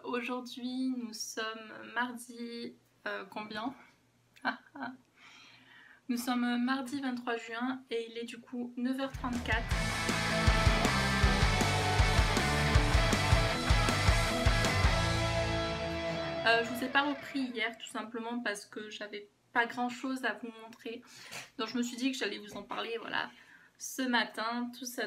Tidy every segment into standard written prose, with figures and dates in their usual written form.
Aujourd'hui nous sommes mardi combien Nous sommes mardi 23 juin et il est du coup 9h34. Je vous ai pas repris hier tout simplement parce que j'avais pas grand chose à vous montrer. Donc je me suis dit que j'allais vous en parler, voilà, ce matin, tout ça.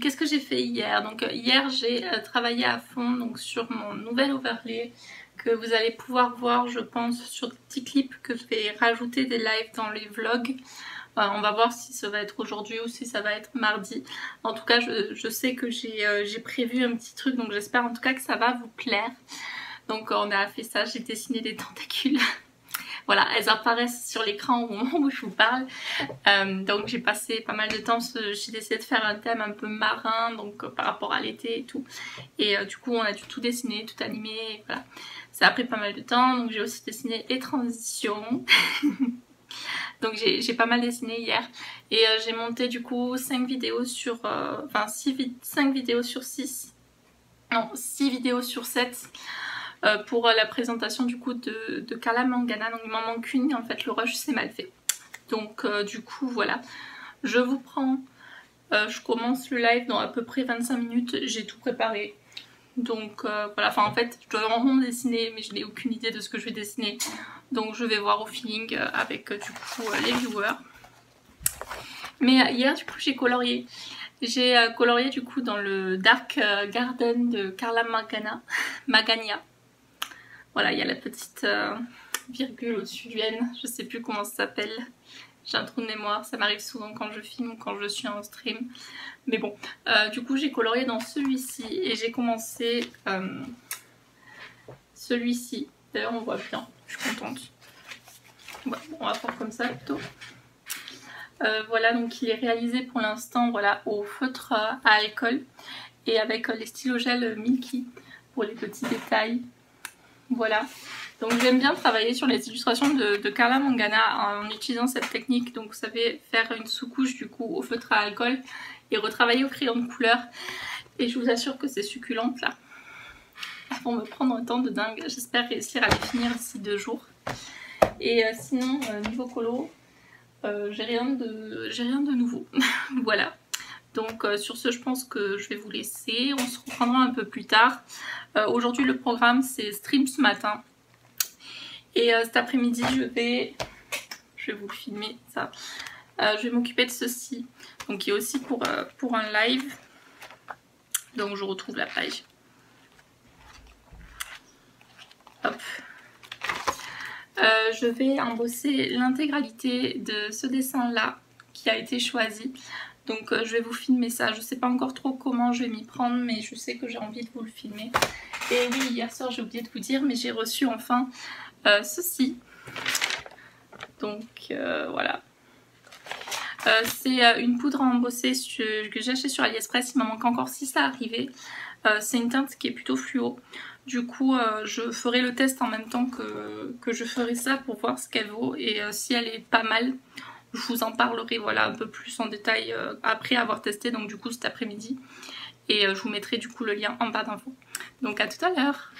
Qu'est-ce que j'ai fait hier? Donc hier j'ai travaillé à fond donc, sur mon nouvel overlay que vous allez pouvoir voir je pense sur des petits clips que je vais rajouter des lives dans les vlogs. On va voir si ça va être aujourd'hui ou si ça va être mardi. En tout cas je sais que j'ai prévu un petit truc donc j'espère en tout cas que ça va vous plaire. Donc on a fait ça, j'ai dessiné des tentacules. Voilà, elles apparaissent sur l'écran au moment où je vous parle. Donc j'ai passé pas mal de temps, j'ai décidé de faire un thème un peu marin, donc par rapport à l'été et tout. Et du coup on a dû tout dessiner, tout animer, voilà. Ça a pris pas mal de temps, donc j'ai aussi dessiné les transitions. Donc j'ai pas mal dessiné hier. Et j'ai monté du coup 5 vidéos sur... 5 vidéos sur 6. Non, 6 vidéos sur 7. Pour la présentation du coup de Carla Mangana. Donc il m'en manque une, en fait le rush c'est mal fait. Donc du coup voilà, je vous prends, je commence le live dans à peu près 25 minutes, j'ai tout préparé. Donc voilà, enfin en fait je dois vraiment dessiner mais je n'ai aucune idée de ce que je vais dessiner. Donc je vais voir au feeling avec du coup les viewers. Mais hier du coup j'ai colorié. J'ai colorié du coup dans le Dark Garden de Carla Magana. Voilà, il y a la petite virgule au-dessus du N, je sais plus comment ça s'appelle. J'ai un trou de mémoire, ça m'arrive souvent quand je filme ou quand je suis en stream. Mais bon, du coup j'ai colorié dans celui-ci et j'ai commencé celui-ci. D'ailleurs on voit bien, je suis contente. Ouais, on va faire comme ça plutôt. Voilà, donc il est réalisé pour l'instant voilà, au feutre à alcool et avec les stylos gel Milky pour les petits détails. Voilà, donc j'aime bien travailler sur les illustrations de Carla Mangana en utilisant cette technique. Donc vous savez, faire une sous-couche du coup au feutre à alcool et retravailler au crayon de couleur. Et je vous assure que c'est succulente là. Elles vont me prendre un temps de dingue. J'espère réussir à les finir d'ici 2 jours. Et sinon, niveau colo, j'ai rien de nouveau. Voilà. Donc sur ce, je pense que je vais vous laisser. On se reprendra un peu plus tard. Aujourd'hui, le programme, c'est stream ce matin. Et cet après-midi, je vais vous filmer ça. Je vais m'occuper de ceci. Donc, qui est aussi pour un live. Donc, je retrouve la page. Hop. Je vais embosser l'intégralité de ce dessin-là qui a été choisi. Donc je vais vous filmer ça. Je sais pas encore trop comment je vais m'y prendre, mais je sais que j'ai envie de vous le filmer. Et oui, hier soir j'ai oublié de vous dire, mais j'ai reçu enfin ceci. Donc voilà. C'est une poudre à embosser que j'ai acheté sur AliExpress. Il m'en manque encore 6 à arriver. C'est une teinte qui est plutôt fluo. Du coup, je ferai le test en même temps que je ferai ça pour voir ce qu'elle vaut. Et si elle est pas mal, je vous en parlerai voilà, un peu plus en détail après avoir testé. Donc du coup cet après-midi. Et je vous mettrai du coup le lien en barre d'infos. Donc à tout à l'heure.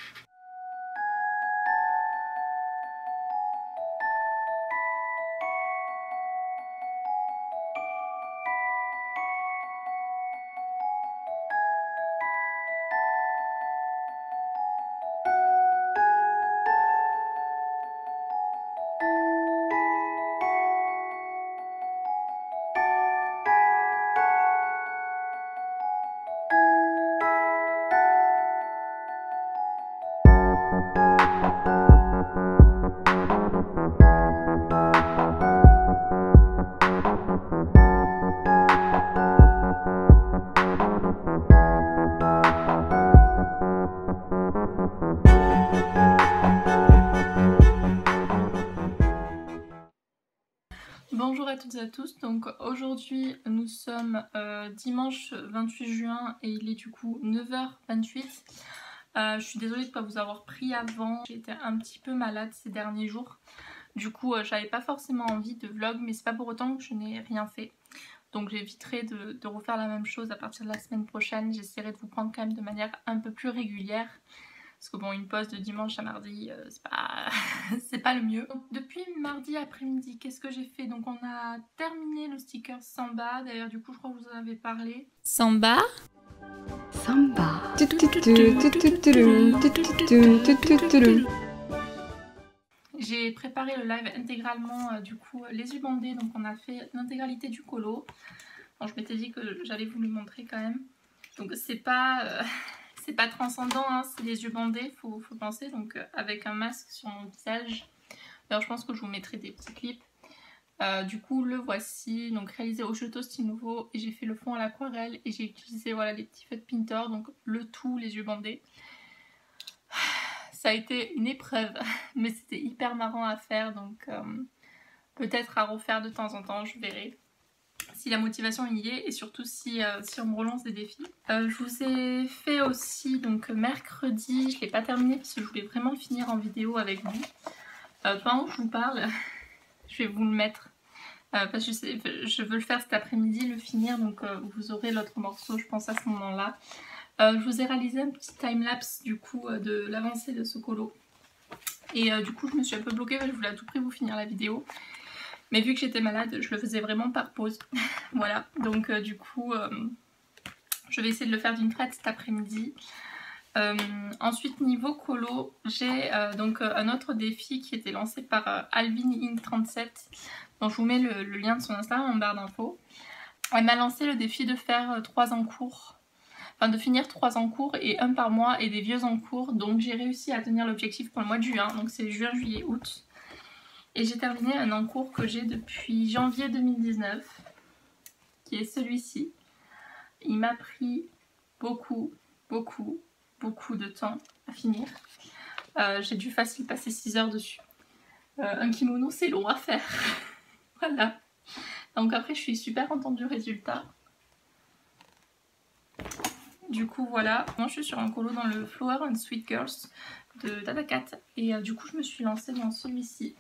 Bonjour à toutes et à tous, donc aujourd'hui nous sommes dimanche 28 juin et il est du coup 9h28. Je suis désolée de ne pas vous avoir pris avant, j'ai été un petit peu malade ces derniers jours. Du coup j'avais pas forcément envie de vlog mais c'est pas pour autant que je n'ai rien fait. Donc j'éviterai de refaire la même chose à partir de la semaine prochaine, j'essaierai de vous prendre quand même de manière un peu plus régulière. Parce que bon, une pause de dimanche à mardi, c'est pas le mieux. Donc, depuis mardi après-midi, qu'est-ce que j'ai fait? Donc on a terminé le sticker Samba. D'ailleurs, du coup, je crois que vous en avez parlé. Samba. Samba. J'ai préparé le live intégralement, du coup, les yeux bandés. Donc on a fait l'intégralité du colo. Bon, je m'étais dit que j'allais vous le montrer quand même. Donc c'est pas transcendant, hein, c'est les yeux bandés, faut penser. Donc avec un masque sur mon visage. Alors je pense que je vous mettrai des petits clips. Du coup le voici, donc réalisé au Giotto Style Nouveau. Et j'ai fait le fond à l'aquarelle et j'ai utilisé voilà, les petits feutres Pinter. Donc le tout, les yeux bandés. Ça a été une épreuve, mais c'était hyper marrant à faire. Donc peut-être à refaire de temps en temps, je verrai. Si la motivation y est et surtout si on me relance des défis. Je vous ai fait aussi donc mercredi, je ne l'ai pas terminé parce que je voulais vraiment le finir en vidéo avec vous. Pendant que je vous parle, je vais vous le mettre parce que je veux le faire cet après-midi, le finir, donc vous aurez l'autre morceau je pense à ce moment-là. Je vous ai réalisé un petit time-lapse du coup de l'avancée de ce colo. Et du coup je me suis un peu bloquée, je voulais à tout prix vous finir la vidéo. Mais vu que j'étais malade, je le faisais vraiment par pause. Voilà, donc du coup, je vais essayer de le faire d'une traite cet après-midi. Ensuite, niveau colo, j'ai donc un autre défi qui était lancé par AlvinInc37. Donc je vous mets le lien de son Instagram en barre d'infos. Elle m'a lancé le défi de faire 3 en cours. Enfin, de finir 3 en cours et 1 par mois et des vieux en cours. Donc j'ai réussi à tenir l'objectif pour le mois de juin. Donc c'est juin, juillet, août. Et j'ai terminé un encours que j'ai depuis janvier 2019, qui est celui-ci. Il m'a pris beaucoup de temps à finir. J'ai dû facile passer 6 heures dessus. Un kimono, c'est long à faire. Voilà. Donc après, je suis super contente du résultat. Du coup, voilà. Moi, je suis sur un colo dans le Flower and Sweet Girls de Tatakat. Et du coup, je me suis lancée dans celui-ci.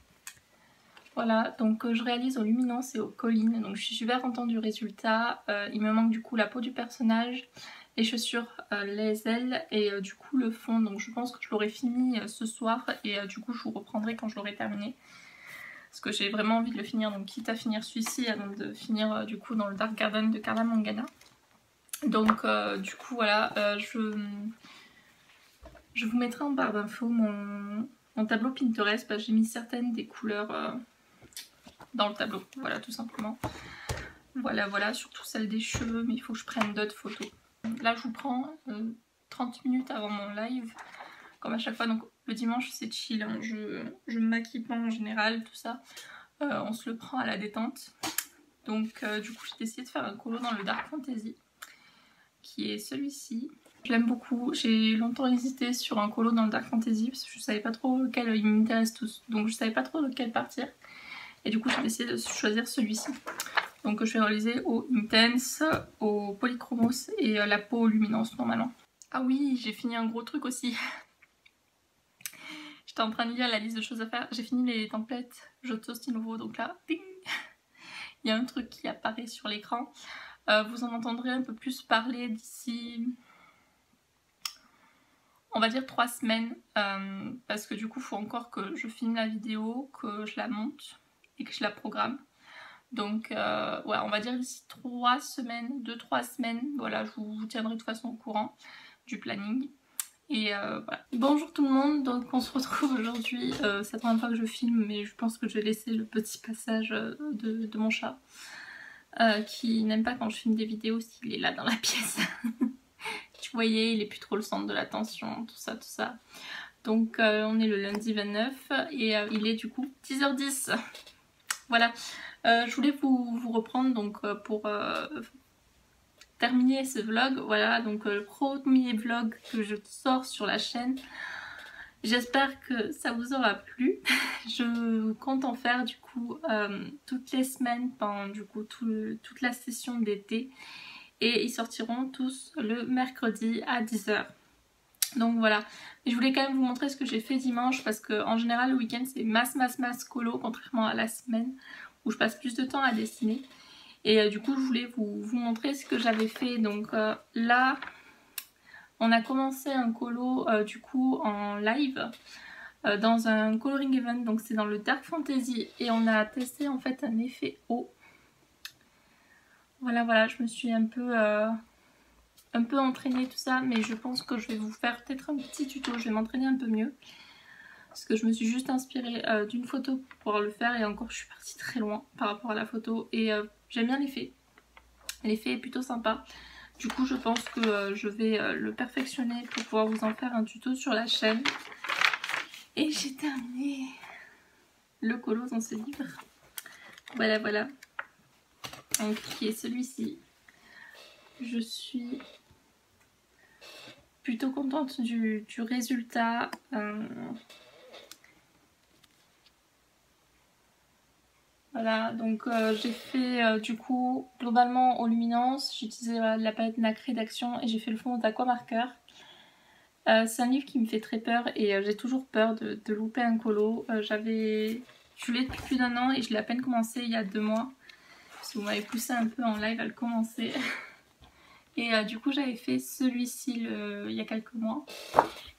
Voilà, donc je réalise aux luminances et aux collines, donc je suis super contente du résultat. Il me manque du coup la peau du personnage, les chaussures, les ailes et du coup le fond. Donc je pense que je l'aurai fini ce soir et du coup je vous reprendrai quand je l'aurai terminé. Parce que j'ai vraiment envie de le finir, donc quitte à finir celui-ci avant de finir du coup dans le Dark Garden de Carla Mangana. Donc du coup voilà, je vous mettrai en barre d'infos mon tableau Pinterest parce que j'ai mis certaines des couleurs dans le tableau, voilà tout simplement. Voilà, surtout celle des cheveux, mais il faut que je prenne d'autres photos. Là je vous prends 30 minutes avant mon live, comme à chaque fois, donc le dimanche c'est chill, hein. Je me maquille pas en général, tout ça, on se le prend à la détente. Donc du coup j'ai décidé de faire un colo dans le Dark Fantasy, qui est celui-ci. Je l'aime beaucoup, j'ai longtemps hésité sur un colo dans le Dark Fantasy, parce que je savais pas trop lequel, ils m'intéressent tous, donc je savais pas trop lequel partir. Et du coup j'ai décidé de choisir celui-ci. Donc je vais réaliser au Intense, au Polychromos et la peau luminance normalement. Ah oui, j'ai fini un gros truc aussi. J'étais en train de lire la liste de choses à faire. J'ai fini les templates Giotto Style Nouveau, donc là, ding, il y a un truc qui apparaît sur l'écran. Vous en entendrez un peu plus parler d'ici, on va dire 3 semaines. Parce que du coup, il faut encore que je filme la vidéo, que je la monte et que je la programme. Donc ouais, on va dire d'ici 3 semaines, 2-3 semaines, voilà, je vous tiendrai de toute façon au courant du planning. Et voilà. Bonjour tout le monde, donc on se retrouve aujourd'hui, c'est la première fois que je filme, mais je pense que je vais laisser le petit passage de mon chat, qui n'aime pas quand je filme des vidéos s'il est là dans la pièce. Vous voyez, il est plus trop le centre de l'attention, tout ça. Donc on est le lundi 29 et il est du coup 10h10. Voilà, je voulais vous reprendre donc pour terminer ce vlog. Voilà, donc le premier vlog que je sors sur la chaîne. J'espère que ça vous aura plu. Je compte en faire du coup toutes les semaines pendant du coup toute la session d'été. Et ils sortiront tous le mercredi à 10h. Donc voilà, mais je voulais quand même vous montrer ce que j'ai fait dimanche parce que en général le week-end c'est masse colo, contrairement à la semaine où je passe plus de temps à dessiner. Et du coup je voulais vous montrer ce que j'avais fait. Donc là On a commencé un colo du coup en live dans un coloring event, donc c'est dans le Dark Fantasy, et on a testé en fait un effet eau. Voilà, je me suis un peu entraînée tout ça, mais je pense que je vais vous faire peut-être un petit tuto, je vais m'entraîner un peu mieux. Parce que je me suis juste inspirée d'une photo pour pouvoir le faire, et encore je suis partie très loin par rapport à la photo, et j'aime bien l'effet. L'effet est plutôt sympa. Du coup je pense que je vais le perfectionner pour pouvoir vous en faire un tuto sur la chaîne. Et j'ai terminé le colo dans ce livre. Voilà. Donc qui est celui-ci. Je suis plutôt contente du résultat. Voilà, donc j'ai fait du coup globalement aux luminances, j'ai utilisé la palette NAC Rédaction et j'ai fait le fond d'Aquamarker. C'est un livre qui me fait très peur et j'ai toujours peur de louper un colo. Je l'ai depuis plus d'1 an et je l'ai à peine commencé il y a 2 mois. Parce que vous m'avez poussé un peu en live à le commencer. Et du coup j'avais fait celui-ci il y a quelques mois.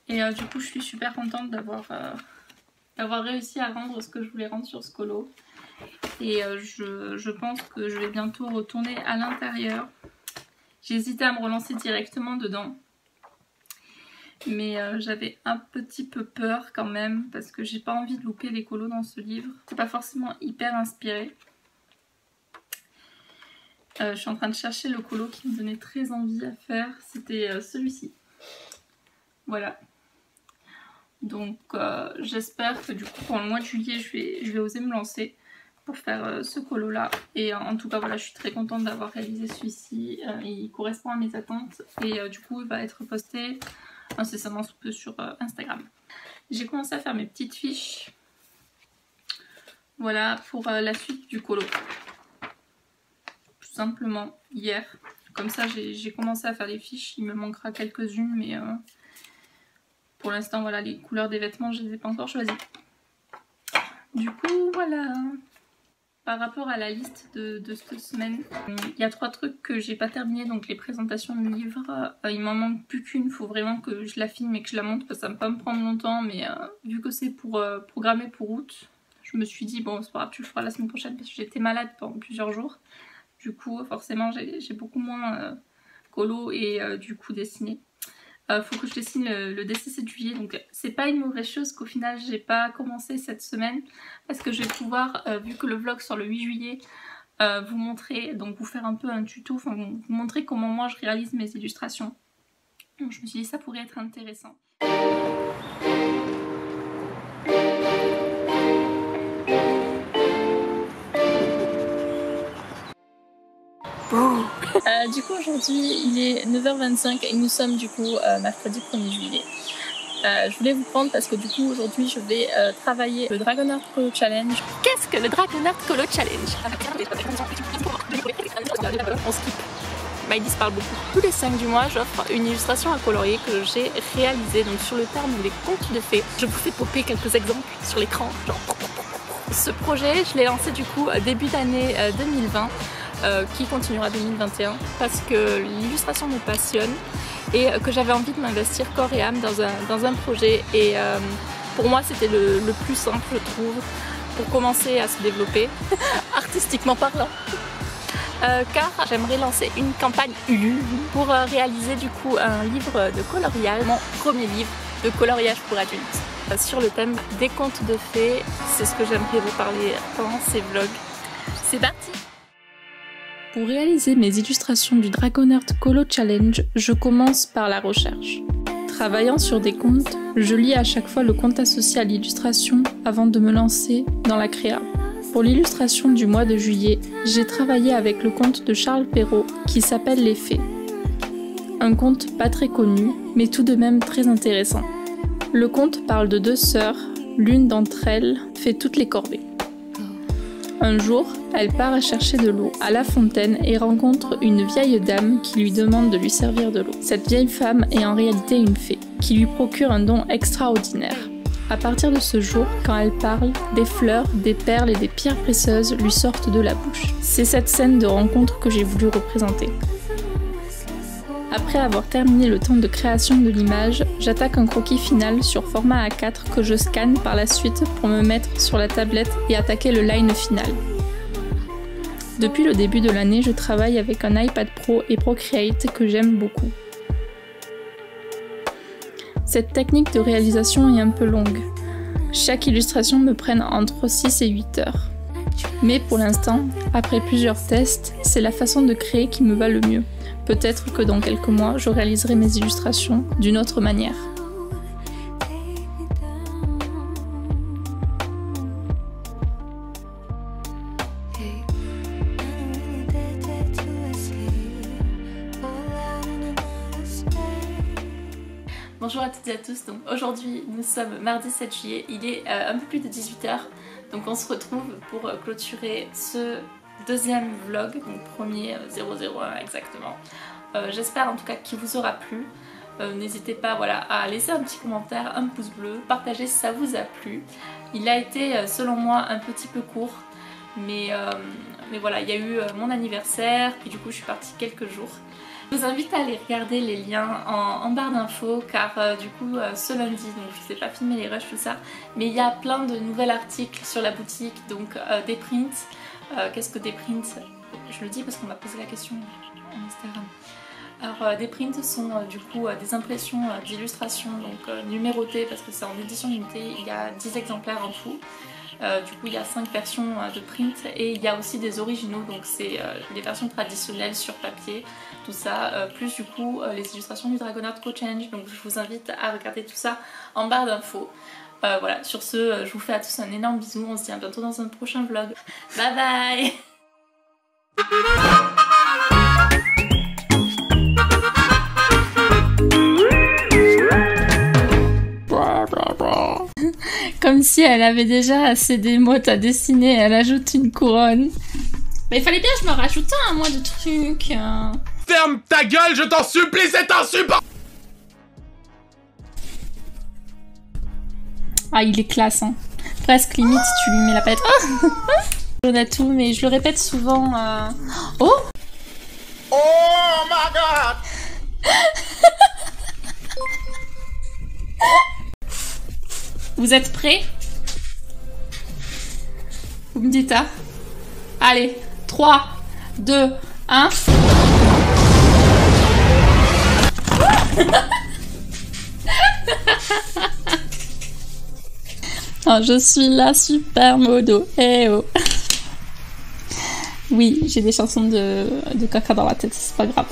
Et du coup je suis super contente d'avoir réussi à rendre ce que je voulais rendre sur ce colo. Et je pense que je vais bientôt retourner à l'intérieur. J'ai hésité à me relancer directement dedans. Mais j'avais un petit peu peur quand même parce que j'ai pas envie de louper les colos dans ce livre. C'est pas forcément hyper inspiré. Je suis en train de chercher le colo qui me donnait très envie à faire. C'était celui-ci. Voilà. Donc j'espère que du coup pour le mois de juillet je vais oser me lancer pour faire ce colo là. Et en tout cas voilà, je suis très contente d'avoir réalisé celui-ci. Il correspond à mes attentes et du coup il va être posté incessamment sous peu sur Instagram. J'ai commencé à faire mes petites fiches. Voilà pour la suite du colo. Tout simplement hier. Comme ça j'ai commencé à faire les fiches. Il me manquera quelques-unes mais pour l'instant voilà, les couleurs des vêtements je les ai pas encore choisies. Du coup voilà. Par rapport à la liste de cette semaine, il y a 3 trucs que j'ai pas terminé, donc les présentations de livres, il m'en manque plus qu'une, il faut vraiment que je la filme et que je la monte, parce que ça va pas me prendre longtemps, mais vu que c'est pour programmer pour août, je me suis dit bon c'est pas grave, tu le feras la semaine prochaine parce que j'étais malade pendant plusieurs jours. Du coup forcément j'ai beaucoup moins colo et du coup dessiné. Faut que je dessine le DC7 juillet, donc c'est pas une mauvaise chose qu'au final j'ai pas commencé cette semaine parce que je vais pouvoir, vu que le vlog sort le 8 juillet, vous montrer, donc vous faire un peu un tuto, enfin vous montrer comment moi je réalise mes illustrations. Donc je me suis dit ça pourrait être intéressant. Du coup aujourd'hui il est 9h25 et nous sommes du coup mercredi 1er juillet. Je voulais vous prendre parce que du coup aujourd'hui je vais travailler le Dragonheart Colo Challenge. Qu'est-ce que le Dragonheart Colo Challenge? On skip. Maïlis parle beaucoup. Tous les 5 du mois j'offre une illustration à colorier que j'ai réalisée donc sur le terme des contes de fées. Je vous fais popper quelques exemples sur l'écran. Ce projet je l'ai lancé du coup début d'année 2020. Qui continuera 2021 parce que l'illustration me passionne et que j'avais envie de m'investir corps et âme dans un projet et pour moi c'était le plus simple je trouve pour commencer à se développer artistiquement parlant car j'aimerais lancer une campagne Ulule pour réaliser du coup un livre de coloriage, mon premier livre de coloriage pour adultes sur le thème des contes de fées. C'est ce que j'aimerais vous parler pendant ces vlogs. C'est parti! Pour réaliser mes illustrations du Dragonheart Colo Challenge, je commence par la recherche. Travaillant sur des contes, je lis à chaque fois le conte associé à l'illustration avant de me lancer dans la créa. Pour l'illustration du mois de juillet, j'ai travaillé avec le conte de Charles Perrault qui s'appelle Les Fées. Un conte pas très connu, mais tout de même très intéressant. Le conte parle de 2 sœurs, l'une d'entre elles fait toutes les corvées. Un jour, elle part à chercher de l'eau à la fontaine et rencontre une vieille dame qui lui demande de lui servir de l'eau. Cette vieille femme est en réalité une fée, qui lui procure un don extraordinaire. À partir de ce jour, quand elle parle, des fleurs, des perles et des pierres précieuses lui sortent de la bouche. C'est cette scène de rencontre que j'ai voulu représenter. Après avoir terminé le temps de création de l'image, j'attaque un croquis final sur format A4 que je scanne par la suite pour me mettre sur la tablette et attaquer le line final. Depuis le début de l'année, je travaille avec un iPad Pro et Procreate que j'aime beaucoup. Cette technique de réalisation est un peu longue. Chaque illustration me prenne entre 6 et 8 heures. Mais pour l'instant, après plusieurs tests, c'est la façon de créer qui me va le mieux. Peut-être que dans quelques mois, je réaliserai mes illustrations d'une autre manière. Bonjour à toutes et à tous, donc aujourd'hui nous sommes mardi 7 juillet, il est un peu plus de 18 h, donc on se retrouve pour clôturer ce deuxième vlog, donc premier 001 exactement. J'espère en tout cas qu'il vous aura plu. N'hésitez pas à laisser un petit commentaire, un pouce bleu, partager si ça vous a plu. Il a été selon moi un petit peu court, mais voilà, il y a eu mon anniversaire, puis du coup je suis partie quelques jours. Je vous invite à aller regarder les liens en barre d'infos car du coup ce lundi, donc je ne sais pas filmer les rushs tout ça, mais il y a plein de nouveaux articles sur la boutique, donc des prints. Qu'est-ce que des prints? Je le dis parce qu'on m'a posé la question en Instagram. Alors des prints sont du coup des impressions d'illustrations donc numérotées parce que c'est en édition limitée, il y a 10 exemplaires en tout. Du coup il y a 5 versions de print et il y a aussi des originaux, donc c'est les versions traditionnelles sur papier, tout ça, plus du coup les illustrations du Dragonheart Co-Change, donc je vous invite à regarder tout ça en barre d'infos. Voilà, sur ce, je vous fais à tous un énorme bisou, on se dit à bientôt dans un prochain vlog. Bye bye. Comme si elle avait déjà assez d'émotes à dessiner, elle ajoute une couronne. Mais il fallait bien que je me rajoute un, moi, de trucs. Ferme ta gueule, je t'en supplie, c'est insupportable. Ah, il est classe, hein. Presque limite, tu lui mets la palette. Oh on a tout, mais je le répète souvent. Oh Oh my god. Vous êtes prêts? Vous me dites, hein? Allez, 3, 2, 1. Oh, je suis la super modo. Eh oh. Oui, j'ai des chansons de caca dans la tête, c'est pas grave.